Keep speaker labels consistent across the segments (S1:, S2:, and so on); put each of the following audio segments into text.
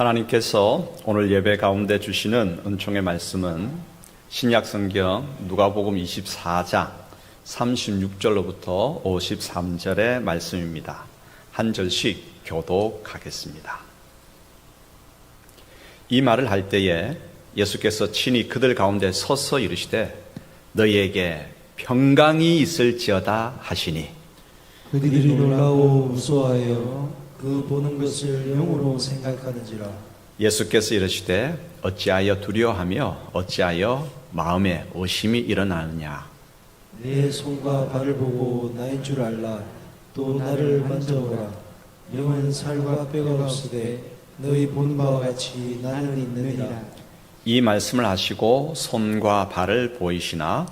S1: 하나님께서 오늘 예배 가운데 주시는 은총의 말씀은 신약성경 누가복음 24장 36절로부터 53절의 말씀입니다. 한 절씩 교독하겠습니다. 이 말을 할 때에 예수께서 친히 그들 가운데 서서 이르시되 너희에게 평강이 있을지어다 하시니
S2: 그들이 놀라고 무서워하여 그 보는 것을 영으로 생각하는지라.
S1: 예수께서 이르시되 어찌하여 두려워하며 어찌하여 마음에 의심이 일어나느냐.
S2: 내 손과 발을 보고 나인 줄 알라. 또 나를 만져보라. 영은 살과 뼈가 없으되 너희 본 바와 같이 나는 있느니라.
S1: 이 말씀을 하시고 손과 발을 보이시나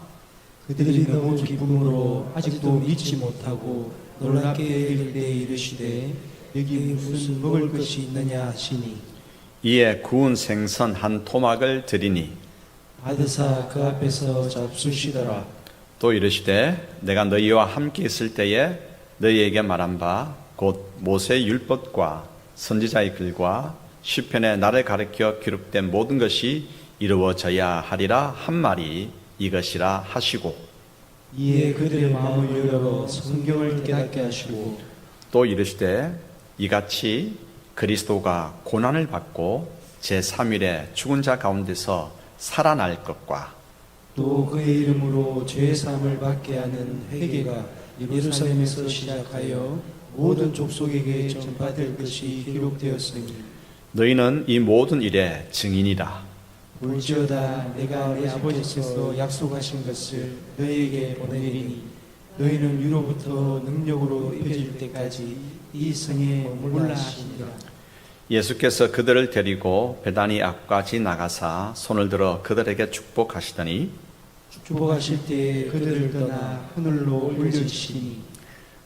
S2: 그들이 너무 기쁨으로 아직도 믿지 못하고 놀랍게 여길 때 이르시되 여기 무슨 먹을 것이 있느냐 하시니
S1: 이에 구운 생선 한 토막을 드리니
S2: 받으사 그 앞에서 잡수시더라.
S1: 또 이르시되 내가 너희와 함께 있을 때에 너희에게 말한 바 곧 모세의 율법과 선지자의 글과 시편에 나를 가르쳐 기록된 모든 것이 이루어져야 하리라 한 말이 이것이라 하시고
S2: 이에 그들의 마음을 열어 성경을 깨닫게 하시고
S1: 또 이르시되 이같이 그리스도가 고난을 받고 제3일에 죽은 자 가운데서 살아날 것과
S2: 또 그의 이름으로 죄사함을 받게 하는 회개가 예루살렘에서 시작하여 모든 족속에게 전파될 것이 기록되었으니
S1: 너희는 이 모든 일의 증인이라.
S2: 볼지어다 내가 내 아버지께서 약속하신 것을 너희에게 보내리니 너희는 위로부터 능력으로 입혀질 때까지 이 성에 머물라 하시니라.
S1: 예수께서 그들을 데리고 베다니 앞까지 나가사 손을 들어 그들에게 축복하시더니
S2: 축복하실 때에 그들을 떠나 하늘로 올려주시니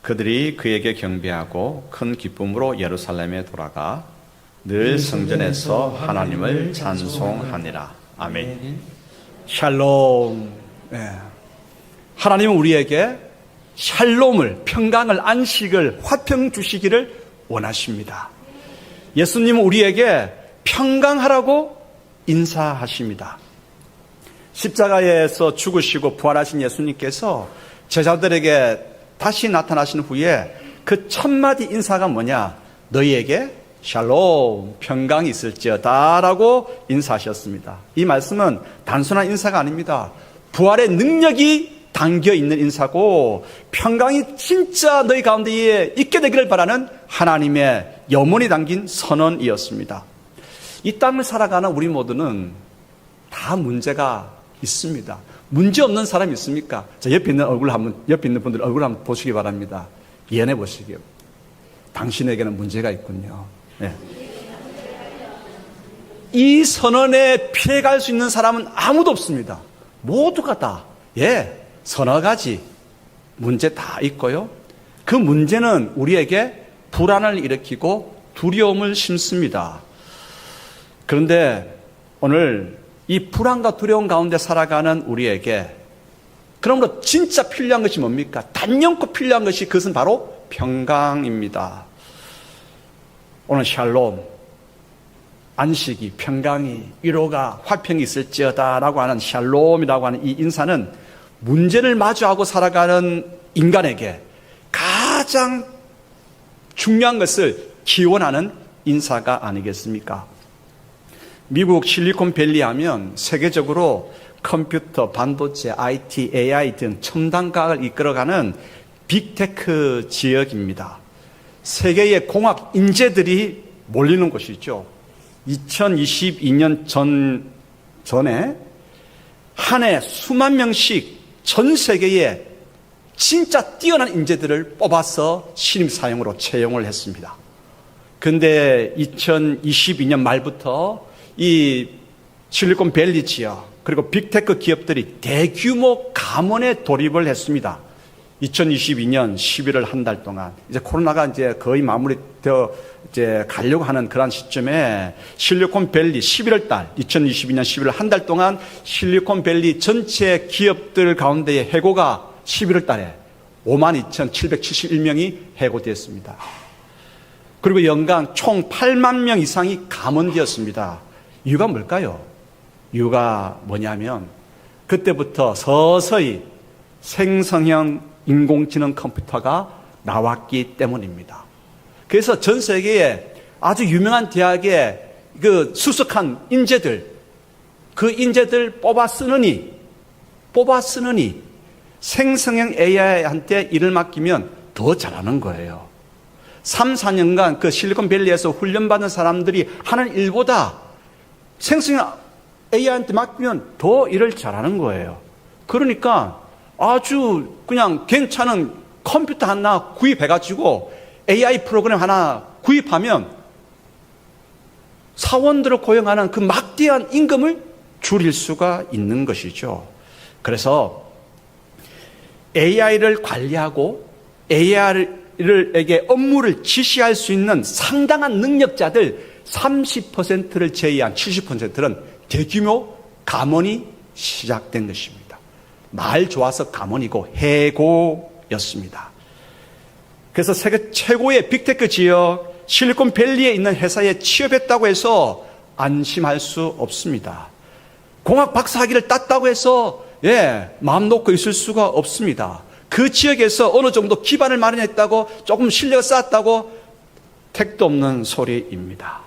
S1: 그들이 그에게 경배하고 큰 기쁨으로 예루살렘에 돌아가 늘 성전에서 하나님을 찬송하니라. 아멘.
S3: 샬롬. 네. 하나님은 우리에게 샬롬을, 평강을, 안식을, 화평 주시기를 원하십니다. 예수님은 우리에게 평강하라고 인사하십니다. 십자가에서 죽으시고 부활하신 예수님께서 제자들에게 다시 나타나신 후에 그 첫 마디 인사가 뭐냐? 너희에게 샬롬, 평강이 있을지어다 라고 인사하셨습니다. 이 말씀은 단순한 인사가 아닙니다. 부활의 능력이 담겨있는 인사고 평강이 진짜 너희 가운데에 있게 되기를 바라는 하나님의 염원이 담긴 선언이었습니다. 이 땅을 살아가는 우리 모두는 다 문제가 있습니다. 문제 없는 사람이 있습니까? 자, 옆에 있는 분들 얼굴 한번 보시기 바랍니다. 이해해 보시기요. 당신에게는 문제가 있군요. 네. 이 선언에 피해갈 수 있는 사람은 아무도 없습니다. 모두가 다, 서너 가지 문제 다 있고요. 그 문제는 우리에게 불안을 일으키고 두려움을 심습니다. 그런데 오늘 이 불안과 두려움 가운데 살아가는 우리에게 그러므로 진짜 필요한 것이 뭡니까? 단연코 필요한 것이 그것은 바로 평강입니다. 오늘 샬롬, 안식이, 평강이, 위로가, 화평이 있을지어다라고 하는 샬롬이라고 하는 이 인사는 문제를 마주하고 살아가는 인간에게 가장 중요한 것을 기원하는 인사가 아니겠습니까? 미국 실리콘밸리 하면 세계적으로 컴퓨터, 반도체, IT, AI 등 첨단과학을 이끌어가는 빅테크 지역입니다. 세계의 공학 인재들이 몰리는 곳이죠. 2022년 전에 한 해 수만 명씩 전 세계에 진짜 뛰어난 인재들을 뽑아서 신입사원으로 채용을 했습니다. 그런데 2022년 말부터 이 실리콘밸리 지역 그리고 빅테크 기업들이 대규모 감원에 돌입을 했습니다. 2022년 11월 한 달 동안 이제 코로나가 이제 거의 마무리되어 이제 가려고 하는 그런 시점에 실리콘밸리 11월 달 2022년 11월 한 달 동안 실리콘밸리 전체 기업들 가운데의 해고가 11월 달에 52,771명이 해고되었습니다. 그리고 연간 총 8만 명 이상이 감원되었습니다. 이유가 뭘까요? 이유가 뭐냐면 그때부터 서서히 생성형 인공지능 컴퓨터가 나왔기 때문입니다. 그래서 전 세계에 아주 유명한 대학의 그 수석한 인재들, 그 인재들 뽑아 쓰느니 생성형 AI한테 일을 맡기면 더 잘하는 거예요. 3, 4년간 그 실리콘밸리에서 훈련받은 사람들이 하는 일보다 생성형 AI한테 맡기면 더 일을 잘하는 거예요. 그러니까 아주 그냥 괜찮은 컴퓨터 하나 구입해가지고 AI 프로그램 하나 구입하면 사원들을 고용하는 그 막대한 임금을 줄일 수가 있는 것이죠. 그래서 AI를 관리하고 AI에게 업무를 지시할 수 있는 상당한 능력자들 30%를 제외한 70%는 대규모 감원이 시작된 것입니다. 말 좋아서 감원이고 해고였습니다. 그래서 세계 최고의 빅테크 지역 실리콘밸리에 있는 회사에 취업했다고 해서 안심할 수 없습니다. 공학 박사학위를 땄다고 해서 마음 놓고 있을 수가 없습니다. 그 지역에서 어느 정도 기반을 마련했다고 조금 실력을 쌓았다고 택도 없는 소리입니다.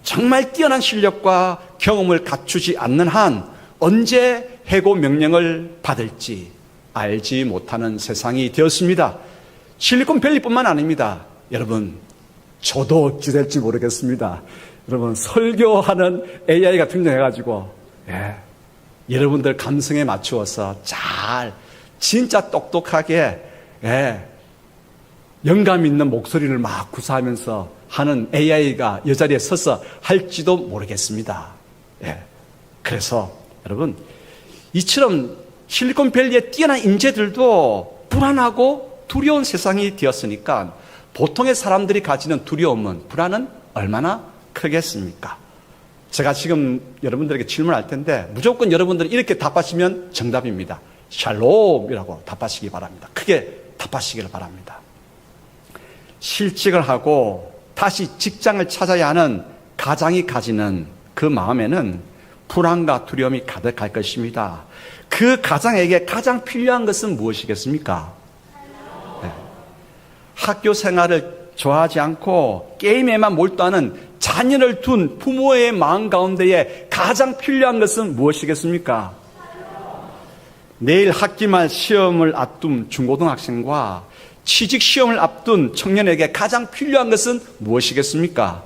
S3: 정말 뛰어난 실력과 경험을 갖추지 않는 한 언제 해고 명령을 받을지 알지 못하는 세상이 되었습니다. 실리콘밸리뿐만 아닙니다. 여러분, 저도 어찌 될지 모르겠습니다. 여러분, 설교하는 AI가 등장해가지고 여러분들 감성에 맞추어서 진짜 똑똑하게 영감 있는 목소리를 막 구사하면서 하는 AI가 이 자리에 서서 할지도 모르겠습니다. 그래서 여러분, 이처럼 실리콘밸리의 뛰어난 인재들도 불안하고 두려운 세상이 되었으니까 보통의 사람들이 가지는 두려움은, 불안은 얼마나 크겠습니까? 제가 지금 여러분들에게 질문할 텐데 무조건 여러분들이 이렇게 답하시면 정답입니다. 샬롬이라고 답하시기 바랍니다. 크게 답하시기를 바랍니다. 실직을 하고 다시 직장을 찾아야 하는 가장이 가지는 그 마음에는 불안과 두려움이 가득할 것입니다. 그 가장에게 가장 필요한 것은 무엇이겠습니까? 학교 생활을 좋아하지 않고 게임에만 몰두하는 자녀를 둔 부모의 마음 가운데에 가장 필요한 것은 무엇이겠습니까? 내일 학기말 시험을 앞둔 중고등학생과 취직 시험을 앞둔 청년에게 가장 필요한 것은 무엇이겠습니까?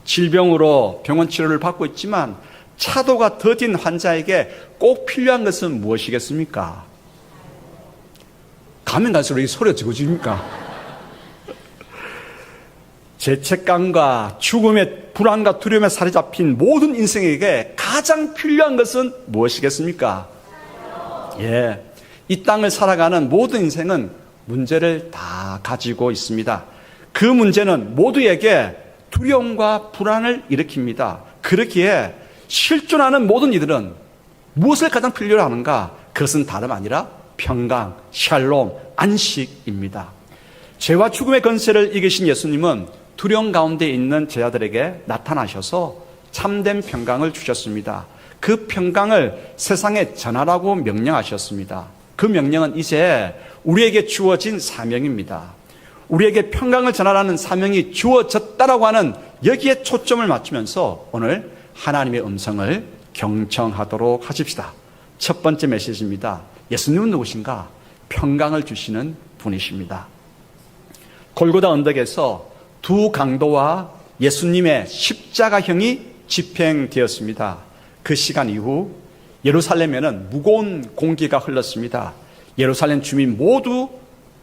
S3: 질병으로 병원 치료를 받고 있지만 차도가 더딘 환자에게 꼭 필요한 것은 무엇이겠습니까? 가면 갈수록 이 소리가 적어집니까? 죄책감과 죽음의 불안과 두려움에 사로잡힌 모든 인생에게 가장 필요한 것은 무엇이겠습니까? 이 땅을 살아가는 모든 인생은 문제를 다 가지고 있습니다. 그 문제는 모두에게 두려움과 불안을 일으킵니다. 그렇기에 실존하는 모든 이들은 무엇을 가장 필요로 하는가? 그것은 다름 아니라 평강, 샬롬, 안식입니다. 죄와 죽음의 권세를 이기신 예수님은 두려움 가운데 있는 제자들에게 나타나셔서 참된 평강을 주셨습니다. 그 평강을 세상에 전하라고 명령하셨습니다. 그 명령은 이제 우리에게 주어진 사명입니다. 우리에게 평강을 전하라는 사명이 주어졌다라고 하는 여기에 초점을 맞추면서 오늘 하나님의 음성을 경청하도록 하십시다. 첫 번째 메시지입니다. 예수님은 누구신가? 평강을 주시는 분이십니다. 골고다 언덕에서 두 강도와 예수님의 십자가형이 집행되었습니다. 그 시간 이후 예루살렘에는 무거운 공기가 흘렀습니다. 예루살렘 주민 모두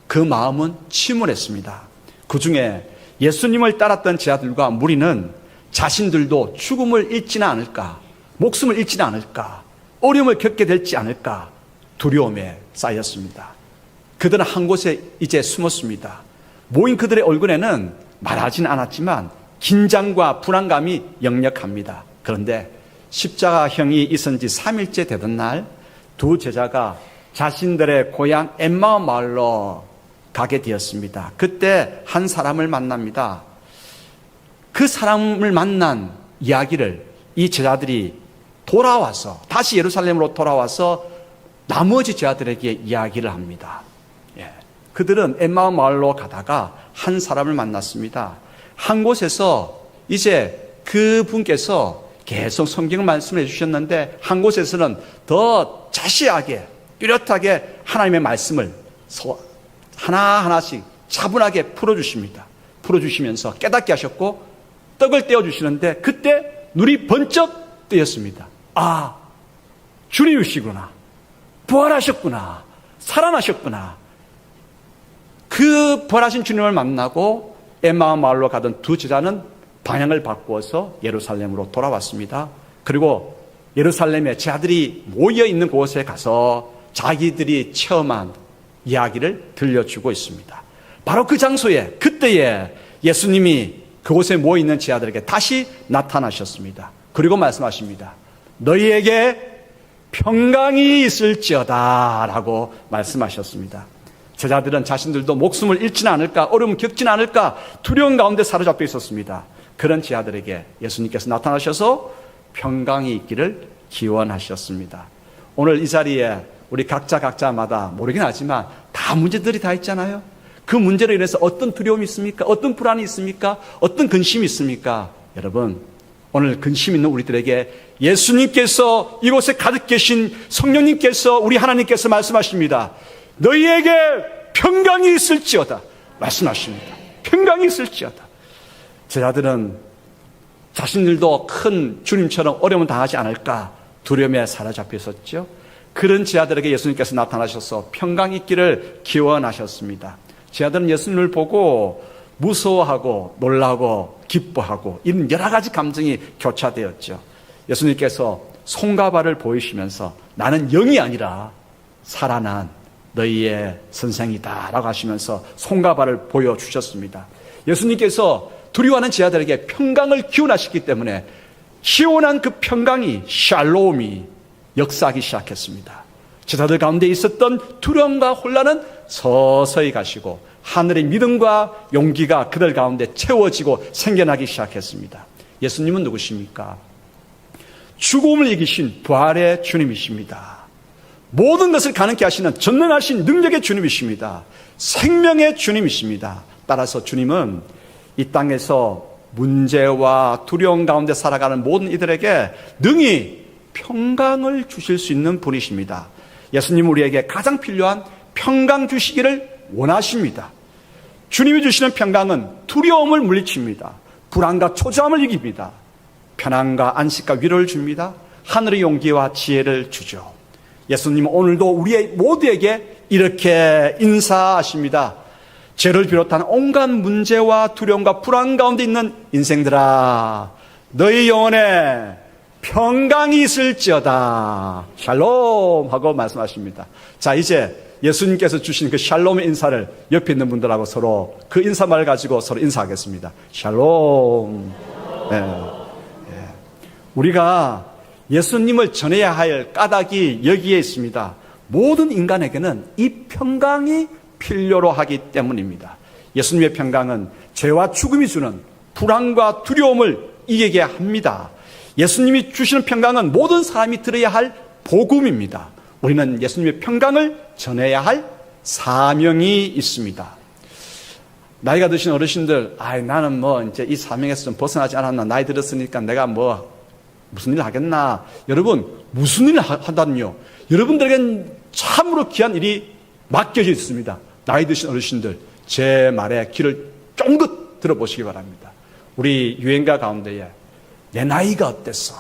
S3: 그 마음은 침울했습니다. 그 중에 예수님을 따랐던 제자들과 무리는 자신들도 죽음을 잃지는 않을까, 목숨을 잃지는 않을까, 어려움을 겪게 될지 않을까 두려움에 쌓였습니다. 그들은 한 곳에 이제 숨었습니다. 모인 그들의 얼굴에는 말하지는 않았지만 긴장과 불안감이 역력합니다. 그런데 십자가형이 있은 지 3일째 되던 날 두 제자가 자신들의 고향 엠마오 마을로 가게 되었습니다. 그때 한 사람을 만납니다. 그 사람을 만난 이야기를 이 제자들이 돌아와서 다시 예루살렘으로 돌아와서 나머지 제자들에게 이야기를 합니다. 그들은 엠마오 마을로 가다가 한 사람을 만났습니다. 한 곳에서 이제 그분께서 계속 성경 말씀을 해주셨는데 한 곳에서는 더 자세하게 뚜렷하게 하나님의 말씀을 하나하나씩 차분하게 풀어주십니다. 풀어주시면서 깨닫게 하셨고 떡을 떼어주시는데 그때 눈이 번쩍 뜨였습니다. 아, 주님이시구나. 부활하셨구나. 살아나셨구나. 그 부활하신 주님을 만나고 엠마오 마을로 가던 두 제자는 방향을 바꾸어서 예루살렘으로 돌아왔습니다. 그리고 예루살렘에 제자들이 모여있는 곳에 가서 자기들이 체험한 이야기를 들려주고 있습니다. 바로 그 장소에 그때에 예수님이 그곳에 모여있는 제자들에게 다시 나타나셨습니다. 그리고 말씀하십니다. 너희에게 평강이 있을지어다 라고 말씀하셨습니다. 제자들은 자신들도 목숨을 잃지는 않을까, 어려움 겪지는 않을까 두려움 가운데 사로잡혀 있었습니다. 그런 제자들에게 예수님께서 나타나셔서 평강이 있기를 기원하셨습니다. 오늘 이 자리에 우리 각자마다 모르긴 하지만 다 문제들이 다 있잖아요. 그 문제로 인해서 어떤 두려움이 있습니까? 어떤 불안이 있습니까? 어떤 근심이 있습니까? 여러분, 오늘 근심 있는 우리들에게 예수님께서 이곳에 가득 계신 성령님께서 우리 하나님께서 말씀하십니다. 너희에게 평강이 있을지어다 말씀하십니다. 평강이 있을지어다. 제자들은 자신들도 큰 주님처럼 어려움을 당하지 않을까 두려움에 사로잡혀 있었죠. 그런 제자들에게 예수님께서 나타나셔서 평강이 있기를 기원하셨습니다. 제자들은 예수님을 보고 무서워하고 놀라고 기뻐하고 이런 여러 가지 감정이 교차되었죠. 예수님께서 손과 발을 보이시면서 나는 영이 아니라 살아난 너희의 선생이다 라고 하시면서 손과 발을 보여주셨습니다. 예수님께서 두려워하는 제자들에게 평강을 기원하셨기 때문에 시원한 그 평강이 샬롬이 역사하기 시작했습니다. 제자들 가운데 있었던 두려움과 혼란은 서서히 가시고 하늘의 믿음과 용기가 그들 가운데 채워지고 생겨나기 시작했습니다. 예수님은 누구십니까? 죽음을 이기신 부활의 주님이십니다. 모든 것을 가능케 하시는 전능하신 능력의 주님이십니다. 생명의 주님이십니다. 따라서 주님은 이 땅에서 문제와 두려움 가운데 살아가는 모든 이들에게 능히 평강을 주실 수 있는 분이십니다. 예수님 우리에게 가장 필요한 평강 주시기를 원하십니다. 주님이 주시는 평강은 두려움을 물리칩니다. 불안과 초조함을 이깁니다. 편안과 안식과 위로를 줍니다. 하늘의 용기와 지혜를 주죠. 예수님은 오늘도 우리 모두에게 이렇게 인사하십니다. 죄를 비롯한 온갖 문제와 두려움과 불안 가운데 있는 인생들아, 너희 영혼에 평강이 있을지어다. 샬롬 하고 말씀하십니다. 자, 이제 예수님께서 주신 그 샬롬의 인사를 옆에 있는 분들하고 서로 그 인사말을 가지고 서로 인사하겠습니다. 샬롬. 우리가 예수님을 전해야 할 까닭이 여기에 있습니다. 모든 인간에게는 이 평강이 필요로 하기 때문입니다. 예수님의 평강은 죄와 죽음이 주는 불안과 두려움을 이기게 합니다. 예수님이 주시는 평강은 모든 사람이 들어야 할 복음입니다. 우리는 예수님의 평강을 전해야 할 사명이 있습니다. 나이가 드신 어르신들, 나는 이제 이 사명에서 좀 벗어나지 않았나, 나이 들었으니까 내가 무슨 일을 하겠나. 여러분, 무슨 일을 한다면요, 여러분들에겐 참으로 귀한 일이 맡겨져 있습니다. 나이 드신 어르신들, 제 말에 귀를 쫑긋 들어보시기 바랍니다. 우리 유행가 가운데에 내 나이가 어땠어?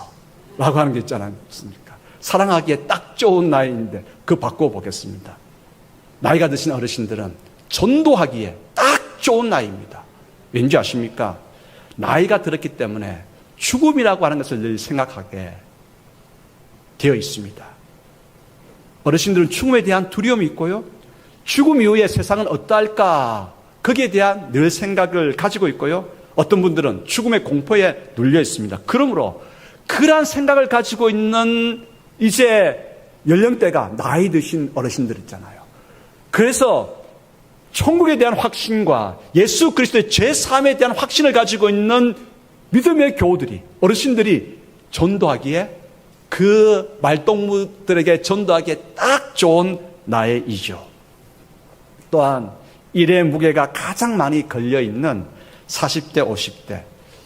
S3: 라고 하는 게 있지 않습니까? 사랑하기에 딱 좋은 나이인데 그거 바꿔보겠습니다. 나이가 드신 어르신들은 전도하기에 딱 좋은 나이입니다. 왠지 아십니까? 나이가 들었기 때문에 죽음이라고 하는 것을 늘 생각하게 되어 있습니다. 어르신들은 죽음에 대한 두려움이 있고요, 죽음 이후에 세상은 어떠할까, 거기에 대한 늘 생각을 가지고 있고요, 어떤 분들은 죽음의 공포에 눌려 있습니다. 그러므로 그러한 생각을 가지고 있는 이제 연령대가 나이 드신 어르신들 있잖아요. 그래서 천국에 대한 확신과 예수 그리스도의 죄사함에 대한 확신을 가지고 있는 믿음의 교우들이, 어르신들이 전도하기에, 그 말동무들에게 전도하기에 딱 좋은 나이이죠. 또한 일의 무게가 가장 많이 걸려있는 40대, 50대,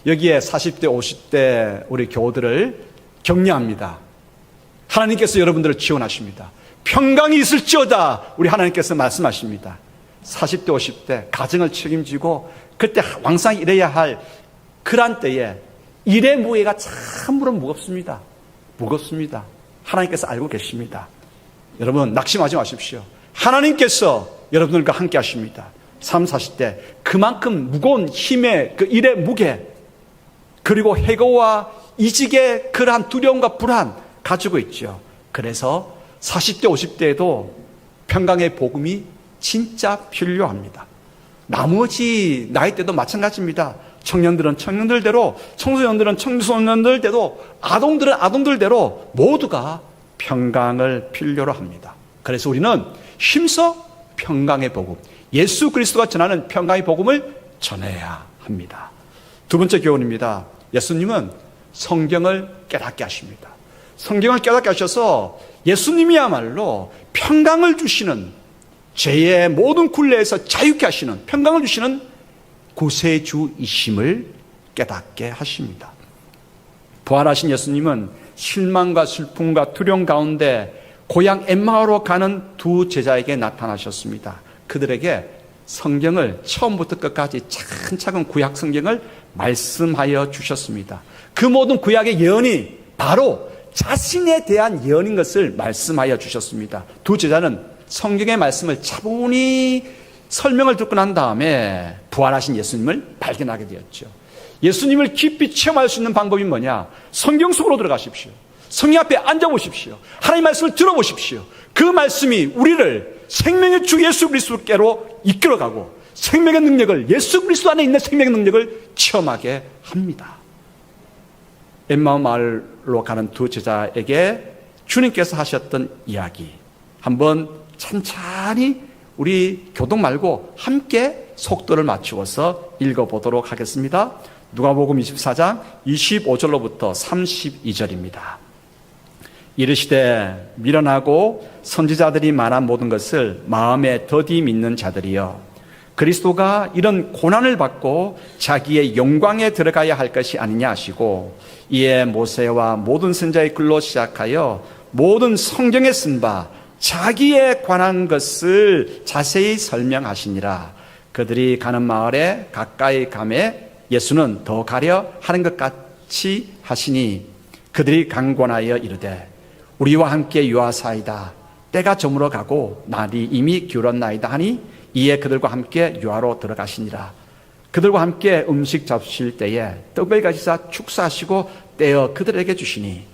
S3: 여기에 40대, 50대 우리 교우들을 격려합니다. 하나님께서 여러분들을 지원하십니다. 평강이 있을지어다 우리 하나님께서 말씀하십니다. 40대, 50대 가정을 책임지고 그때 왕성히 일해야 할 그런 때에 일의 무게가 참으로 무겁습니다. 무겁습니다. 하나님께서 알고 계십니다. 여러분 낙심하지 마십시오. 하나님께서 여러분들과 함께 하십니다. 30, 40대 그만큼 무거운 힘의 그 일의 무게, 그리고 해고와 이직의 그러한 두려움과 불안 가지고 있죠. 그래서 40대, 50대에도 평강의 복음이 진짜 필요합니다. 나머지 나이대도 마찬가지입니다. 청년들은 청년들대로, 청소년들은 청소년들대로, 아동들은 아동들대로 모두가 평강을 필요로 합니다. 그래서 우리는 힘써 평강의 복음, 예수 그리스도가 전하는 평강의 복음을 전해야 합니다. 두 번째 교훈입니다. 예수님은 성경을 깨닫게 하십니다. 성경을 깨닫게 하셔서 예수님이야말로 평강을 주시는, 죄의 모든 굴레에서 자유케 하시는, 평강을 주시는 구세주이심을 깨닫게 하십니다. 부활하신 예수님은 실망과 슬픔과 두려움 가운데 고향 엠마오로 가는 두 제자에게 나타나셨습니다. 그들에게 성경을 처음부터 끝까지 차근차근 구약 성경을 말씀하여 주셨습니다. 그 모든 구약의 예언이 바로 자신에 대한 예언인 것을 말씀하여 주셨습니다. 두 제자는 성경의 말씀을 차분히 설명을 듣고 난 다음에 부활하신 예수님을 발견하게 되었죠. 예수님을 깊이 체험할 수 있는 방법이 뭐냐? 성경 속으로 들어가십시오. 성경 앞에 앉아보십시오. 하나님의 말씀을 들어보십시오. 그 말씀이 우리를 생명의 주 예수 그리스도께로 이끌어가고 생명의 능력을, 예수 그리스도 안에 있는 생명의 능력을 체험하게 합니다. 엠마오 마을로 가는 두 제자에게 주님께서 하셨던 이야기, 한번 천천히 우리 교동 말고 함께 속도를 맞추어서 읽어보도록 하겠습니다. 누가복음 24장 25절로부터 32절입니다. 이르시되 미련하고 선지자들이 말한 모든 것을 마음에 더디 믿는 자들이여, 그리스도가 이런 고난을 받고 자기의 영광에 들어가야 할 것이 아니냐 하시고, 이에 모세와 모든 선지자의 글로 시작하여 모든 성경에 쓴 바 자기에 관한 것을 자세히 설명하시니라. 그들이 가는 마을에 가까이 가매 예수는 더 가려 하는 것 같이 하시니, 그들이 강권하여 이르되 우리와 함께 유하사이다. 때가 저물어 가고 날이 이미 기울었나이다 하니, 이에 그들과 함께 유하로 들어가시니라. 그들과 함께 음식 잡수실 때에 떡을 가지사 축사하시고 떼어 그들에게 주시니,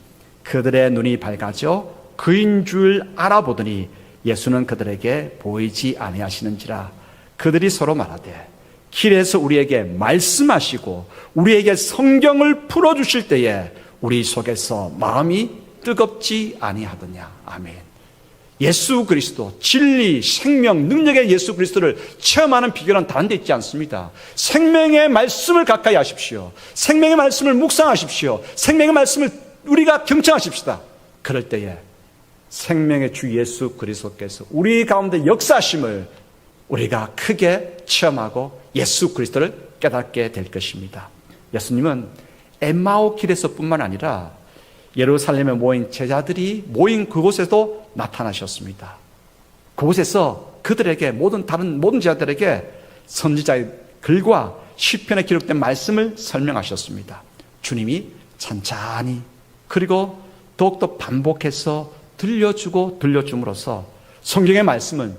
S3: 그들의 눈이 밝아져 그인 줄 알아보더니 예수는 그들에게 보이지 아니하시는지라. 그들이 서로 말하되 길에서 우리에게 말씀하시고 우리에게 성경을 풀어주실 때에 우리 속에서 마음이 뜨겁지 아니하더냐. 아멘. 예수 그리스도, 진리, 생명, 능력의 예수 그리스도를 체험하는 비결은 다른 데 있지 않습니다. 생명의 말씀을 가까이 하십시오. 생명의 말씀을 묵상하십시오. 생명의 말씀을 우리가 경청하십시다. 그럴 때에 생명의 주 예수 그리스도께서 우리 가운데 역사하심을 우리가 크게 체험하고 예수 그리스도를 깨닫게 될 것입니다. 예수님은 엠마오 길에서 뿐만 아니라 예루살렘에 모인 제자들이 모인 그곳에도 나타나셨습니다. 그곳에서 그들에게, 다른 모든 제자들에게 선지자의 글과 시편에 기록된 말씀을 설명하셨습니다. 주님이 찬찬히, 그리고 더욱더 반복해서 들려줌으로써 성경의 말씀은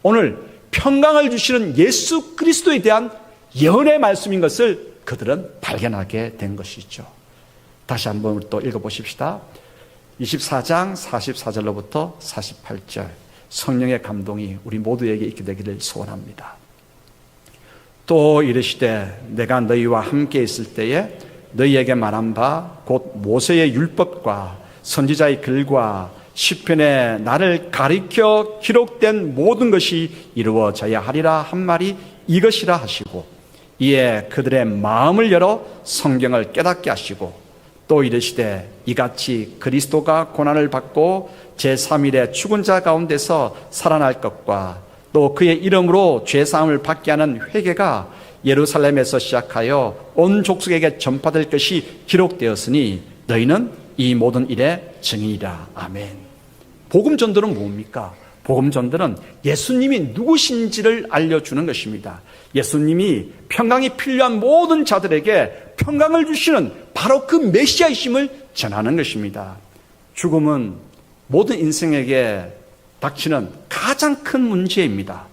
S3: 오늘 평강을 주시는 예수 그리스도에 대한 예언의 말씀인 것을 그들은 발견하게 된 것이죠. 다시 한번 또 읽어보십시다. 24장 44절로부터 48절, 성령의 감동이 우리 모두에게 있게 되기를 소원합니다. 또 이르시되 내가 너희와 함께 있을 때에 너희에게 말한 바 곧 모세의 율법과 선지자의 글과 시편에 나를 가리켜 기록된 모든 것이 이루어져야 하리라 한 말이 이것이라 하시고, 이에 그들의 마음을 열어 성경을 깨닫게 하시고, 또 이르시되 이같이 그리스도가 고난을 받고 제3일에 죽은 자 가운데서 살아날 것과 또 그의 이름으로 죄사함을 받게 하는 회개가 예루살렘에서 시작하여 온 족속에게 전파될 것이 기록되었으니 너희는 이 모든 일의 증인이라. 아멘. 복음 전도는 뭡니까? 복음 전도는 예수님이 누구신지를 알려주는 것입니다. 예수님이 평강이 필요한 모든 자들에게 평강을 주시는 바로 그 메시아이심을 전하는 것입니다. 죽음은 모든 인생에게 닥치는 가장 큰 문제입니다.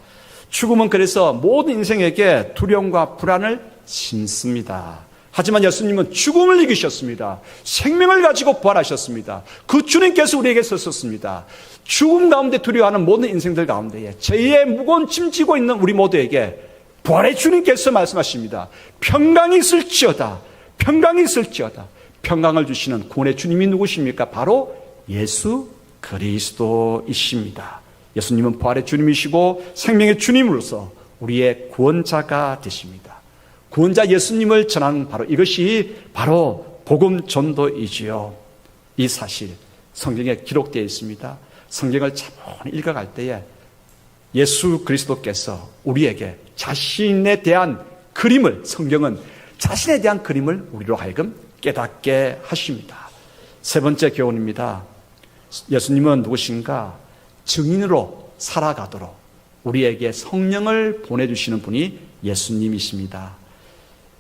S3: 죽음은 그래서 모든 인생에게 두려움과 불안을 심습니다. 하지만 예수님은 죽음을 이기셨습니다. 생명을 가지고 부활하셨습니다. 그 주님께서 우리에게 서셨습니다. 죽음 가운데 두려워하는 모든 인생들 가운데에 죄의 무거운 짐 지고 있는 우리 모두에게 부활의 주님께서 말씀하십니다. 평강이 있을지어다. 평강이 있을지어다. 평강을 주시는 구원의 주님이 누구십니까? 바로 예수 그리스도이십니다. 예수님은 부활의 주님이시고 생명의 주님으로서 우리의 구원자가 되십니다. 구원자 예수님을 전하는 바로 이것이 바로 복음 전도이지요. 이 사실 성경에 기록되어 있습니다. 성경을 차분히 읽어갈 때에 예수 그리스도께서 우리에게 자신에 대한 그림을, 성경은 자신에 대한 그림을 우리로 하여금 깨닫게 하십니다. 세 번째 교훈입니다. 예수님은 누구신가? 증인으로 살아가도록 우리에게 성령을 보내주시는 분이 예수님이십니다.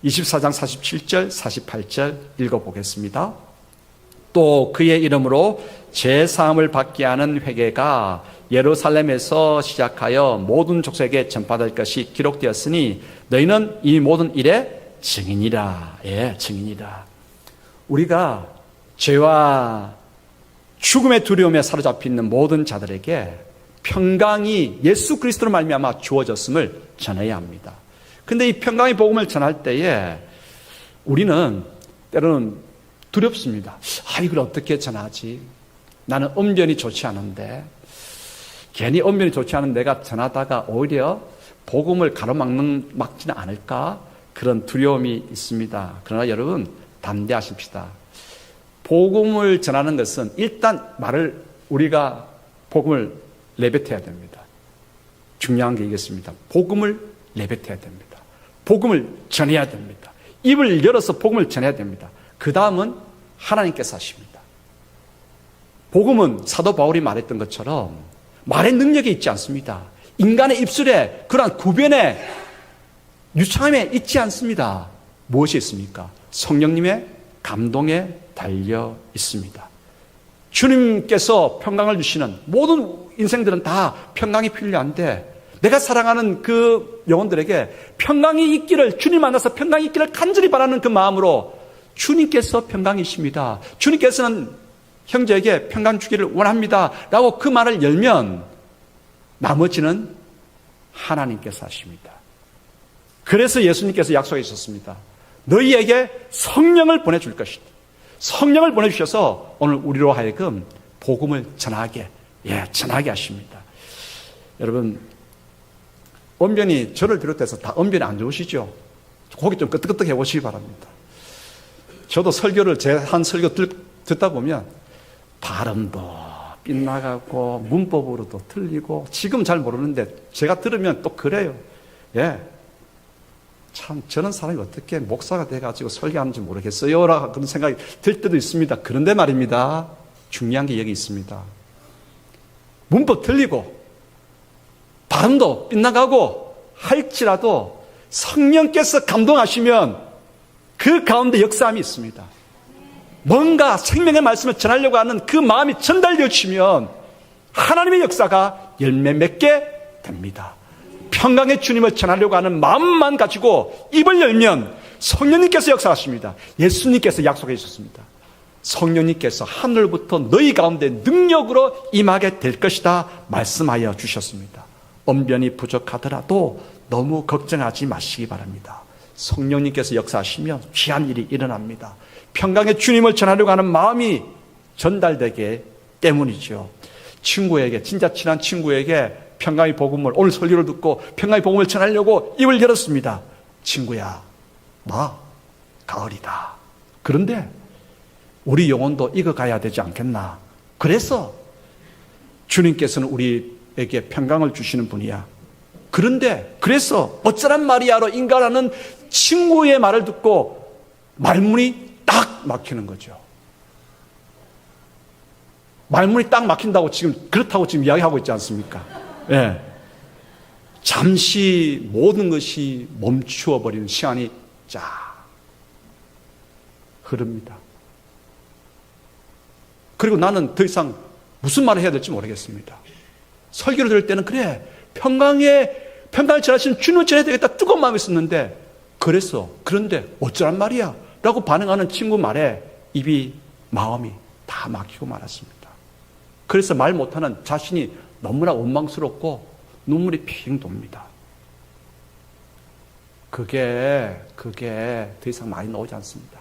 S3: 24장 47절, 48절 읽어보겠습니다. 또 그의 이름으로 죄사함을 받게 하는 회개가 예루살렘에서 시작하여 모든 족속에게 전파될 것이 기록되었으니 너희는 이 모든 일의 증인이라. 예, 증인이라. 우리가 죄와 죽음의 두려움에 사로잡혀 있는 모든 자들에게 평강이 예수 그리스도로 말미암아 주어졌음을 전해야 합니다. 근데 이 평강의 복음을 전할 때에 우리는 때로는 두렵습니다. 이걸 어떻게 전하지? 나는 언변이 좋지 않은데, 괜히 언변이 좋지 않은 내가 전하다가 오히려 복음을 가로막지는 않을까? 그런 두려움이 있습니다. 그러나 여러분 담대하십시다. 복음을 전하는 것은 일단 우리가 복음을 내뱉어야 됩니다. 중요한 게 이겠습니다. 복음을 내뱉어야 됩니다. 복음을 전해야 됩니다. 입을 열어서 복음을 전해야 됩니다. 그 다음은 하나님께서 하십니다. 복음은 사도 바울이 말했던 것처럼 말의 능력이 있지 않습니다. 인간의 입술에 그러한 구변의 유창함에 있지 않습니다. 무엇이 있습니까? 성령님의 감동에 달려 있습니다. 주님께서 평강을 주시는 모든 인생들은 다 평강이 필요한데, 내가 사랑하는 그 영혼들에게 평강이 있기를, 주님 만나서 평강이 있기를 간절히 바라는 그 마음으로 주님께서 평강이십니다. 주님께서는 형제에게 평강 주기를 원합니다. 라고 그 말을 열면 나머지는 하나님께서 하십니다. 그래서 예수님께서 약속해 주셨습니다. 너희에게 성령을 보내줄 것이다. 성령을 보내주셔서 오늘 우리로 하여금 복음을 전하게 하십니다. 여러분, 언변이 저를 비롯해서 다 언변이 안 좋으시죠? 고개 좀 끄덕끄덕 해보시기 바랍니다. 저도 설교를 한 설교 듣다 보면 발음도 빗나가고 문법으로도 틀리고 지금 잘 모르는데 제가 들으면 또 그래요. 예. 참 저런 사람이 어떻게 목사가 돼가지고 설교하는지 모르겠어요 라고 그런 생각이 들 때도 있습니다. 그런데 말입니다, 중요한 게 여기 있습니다. 문법 틀리고 발음도 빗나가고 할지라도 성령께서 감동하시면 그 가운데 역사함이 있습니다. 뭔가 생명의 말씀을 전하려고 하는 그 마음이 전달되어지면 하나님의 역사가 열매 맺게 됩니다. 평강의 주님을 전하려고 하는 마음만 가지고 입을 열면 성령님께서 역사하십니다. 예수님께서 약속해 주셨습니다. 성령님께서 하늘부터 너희 가운데 능력으로 임하게 될 것이다 말씀하여 주셨습니다. 언변이 부족하더라도 너무 걱정하지 마시기 바랍니다. 성령님께서 역사하시면 귀한 일이 일어납니다. 평강의 주님을 전하려고 하는 마음이 전달되게 때문이죠. 친구에게, 진짜 친한 친구에게 평강의 복음을, 오늘 설교를 듣고 평강의 복음을 전하려고 입을 열었습니다. 친구야, 나 가을이다. 그런데 우리 영혼도 익어가야 되지 않겠나. 그래서 주님께서는 우리에게 평강을 주시는 분이야. 그런데 그래서 어쩌란 말이야로 인간하는 친구의 말을 듣고 말문이 딱 막히는 거죠. 말문이 딱 막힌다고 지금 그렇다고 지금 이야기하고 있지 않습니까? 예. 잠시 모든 것이 멈추어 버리는 시간이 쫙 흐릅니다. 그리고 나는 더 이상 무슨 말을 해야 될지 모르겠습니다. 설교를 들을 때는 그래, 평강을 전하시는 주님을 전해야 되겠다 뜨거운 마음이 있었는데, 그런데 어쩌란 말이야 라고 반응하는 친구 말에 마음이 다 막히고 말았습니다. 그래서 말 못하는 자신이 너무나 원망스럽고 눈물이 핑 돕니다. 그게 더 이상 많이 나오지 않습니다.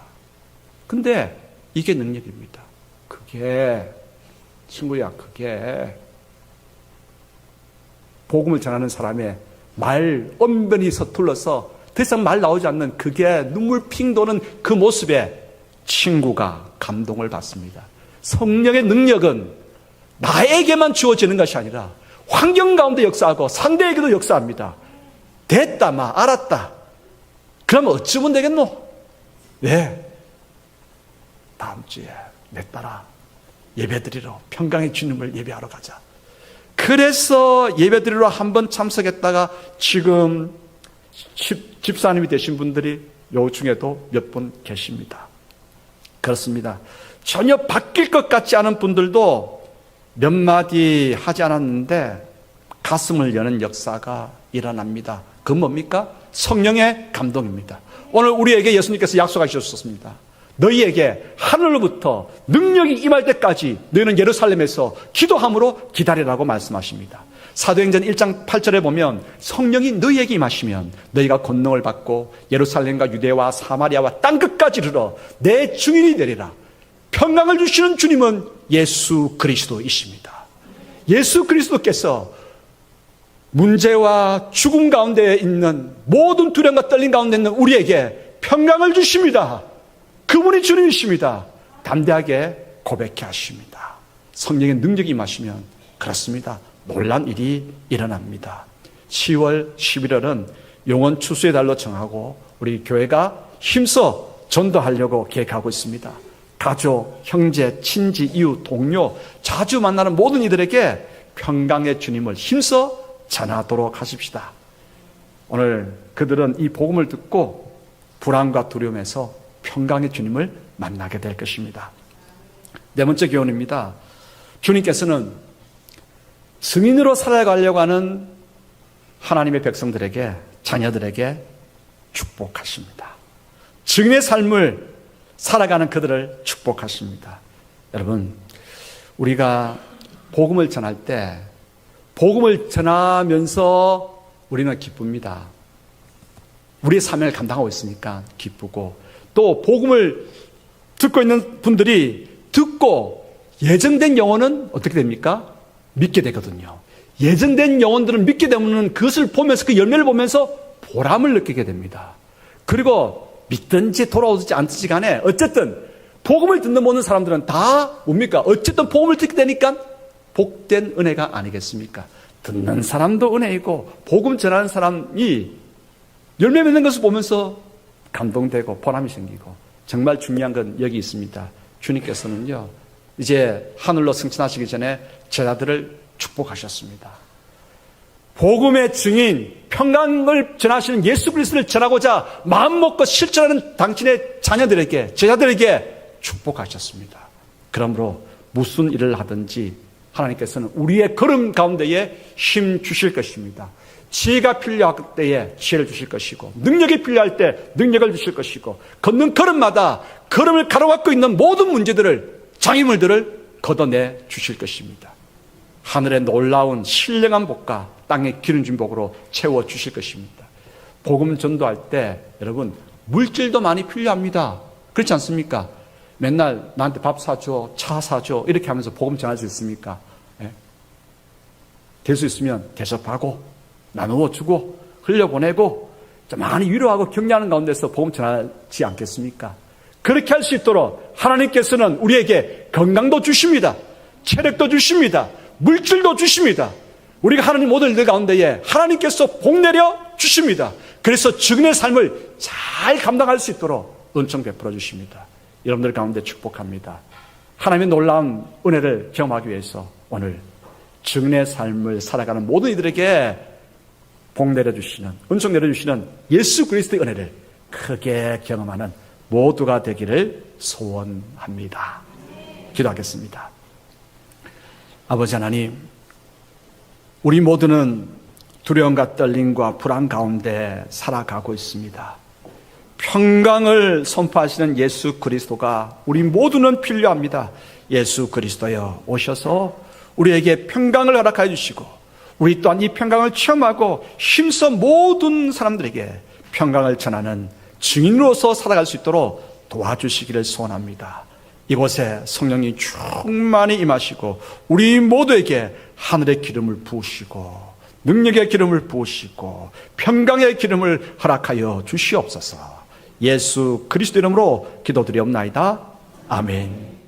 S3: 근데 이게 능력입니다. 친구야, 그게 복음을 전하는 사람의 말 언변이 서툴러서 더 이상 말 나오지 않는 그게 눈물 핑 도는 그 모습에 친구가 감동을 받습니다. 성령의 능력은 나에게만 주어지는 것이 아니라 환경 가운데 역사하고 상대에게도 역사합니다. 됐다, 알았다. 그러면 어찌면 되겠노? 네, 다음 주에 내 따라 예배드리러 평강의 주님을 예배하러 가자. 그래서 예배드리러 한번 참석했다가 지금 집사님이 되신 분들이 요 중에도 몇 분 계십니다. 그렇습니다. 전혀 바뀔 것 같지 않은 분들도 몇 마디 하지 않았는데 가슴을 여는 역사가 일어납니다. 그건 뭡니까? 성령의 감동입니다. 오늘 우리에게 예수님께서 약속하셨습니다. 너희에게 하늘로부터 능력이 임할 때까지 너희는 예루살렘에서 기도함으로 기다리라고 말씀하십니다. 사도행전 1장 8절에 보면 성령이 너희에게 임하시면 너희가 권능을 받고 예루살렘과 유대와 사마리아와 땅끝까지 이르러 내 증인이 되리라. 평강을 주시는 주님은 예수 그리스도이십니다. 예수 그리스도께서 문제와 죽음 가운데 있는 모든 두려움과 떨림 가운데 있는 우리에게 평강을 주십니다. 그분이 주님이십니다. 담대하게 고백해 하십니다. 성령의 능력이 임하시면 그렇습니다. 놀란 일이 일어납니다. 10월, 11월은 용원 추수의 달로 정하고 우리 교회가 힘써 전도하려고 계획하고 있습니다. 가족, 형제, 친지, 이웃, 동료, 자주 만나는 모든 이들에게 평강의 주님을 힘써 전하도록 하십시다. 오늘 그들은 이 복음을 듣고 불안과 두려움에서 평강의 주님을 만나게 될 것입니다. 네 번째 교훈입니다. 주님께서는 증인으로 살아가려고 하는 하나님의 백성들에게, 자녀들에게 축복하십니다. 증인의 삶을 살아가는 그들을 축복하십니다. 여러분, 우리가 복음을 전할 때 복음을 전하면서 우리는 기쁩니다. 우리의 사명을 감당하고 있으니까 기쁘고, 또 복음을 듣고 있는 분들이 듣고 예정된 영혼은 어떻게 됩니까? 믿게 되거든요. 예정된 영혼들은 믿게 되면 그것을 보면서, 그 열매를 보면서 보람을 느끼게 됩니다. 그리고 믿든지 돌아오든지 않든지 간에 어쨌든 복음을 듣는 모든 사람들은 다 뭡니까? 어쨌든 복음을 듣게 되니까 복된 은혜가 아니겠습니까? 듣는 사람도 은혜이고 복음 전하는 사람이 열매 맺는 것을 보면서 감동되고 보람이 생기고, 정말 중요한 건 여기 있습니다. 주님께서는요, 이제 하늘로 승천하시기 전에 제자들을 축복하셨습니다. 복음의 증인, 평강을 전하시는 예수 그리스도를 전하고자 마음먹고 실천하는 당신의 자녀들에게, 제자들에게 축복하셨습니다. 그러므로 무슨 일을 하든지 하나님께서는 우리의 걸음 가운데에 힘 주실 것입니다. 지혜가 필요할 때에 지혜를 주실 것이고, 능력이 필요할 때 능력을 주실 것이고, 걷는 걸음마다 걸음을 가로막고 있는 모든 문제들을, 장애물들을 걷어내 주실 것입니다. 하늘의 놀라운 신령한 복과 땅의 기름진 복으로 채워 주실 것입니다. 복음 전도할 때 여러분, 물질도 많이 필요합니다. 그렇지 않습니까? 맨날 나한테 밥 사줘, 차 사줘 이렇게 하면서 복음 전할 수 있습니까? 예? 될 수 있으면 대접하고 나누어 주고 흘려보내고 많이 위로하고 격려하는 가운데서 복음 전하지 않겠습니까? 그렇게 할 수 있도록 하나님께서는 우리에게 건강도 주십니다. 체력도 주십니다. 물질도 주십니다. 우리가 하나님 모든 일 가운데에 하나님께서 복 내려 주십니다. 그래서 증인의 삶을 잘 감당할 수 있도록 은총 베풀어 주십니다. 여러분들 가운데 축복합니다. 하나님의 놀라운 은혜를 경험하기 위해서 오늘 증인의 삶을 살아가는 모든 이들에게 복 내려주시는, 은총 내려주시는 예수 그리스도의 은혜를 크게 경험하는 모두가 되기를 소원합니다. 기도하겠습니다. 아버지 하나님, 우리 모두는 두려움과 떨림과 불안 가운데 살아가고 있습니다. 평강을 선포하시는 예수 그리스도가 우리 모두는 필요합니다. 예수 그리스도여 오셔서 우리에게 평강을 허락하여 주시고 우리 또한 이 평강을 체험하고 힘써 모든 사람들에게 평강을 전하는 증인으로서 살아갈 수 있도록 도와주시기를 소원합니다. 이곳에 성령이 충만히 임하시고 우리 모두에게 하늘의 기름을 부으시고 능력의 기름을 부으시고 평강의 기름을 허락하여 주시옵소서. 예수 그리스도 이름으로 기도드리옵나이다. 아멘.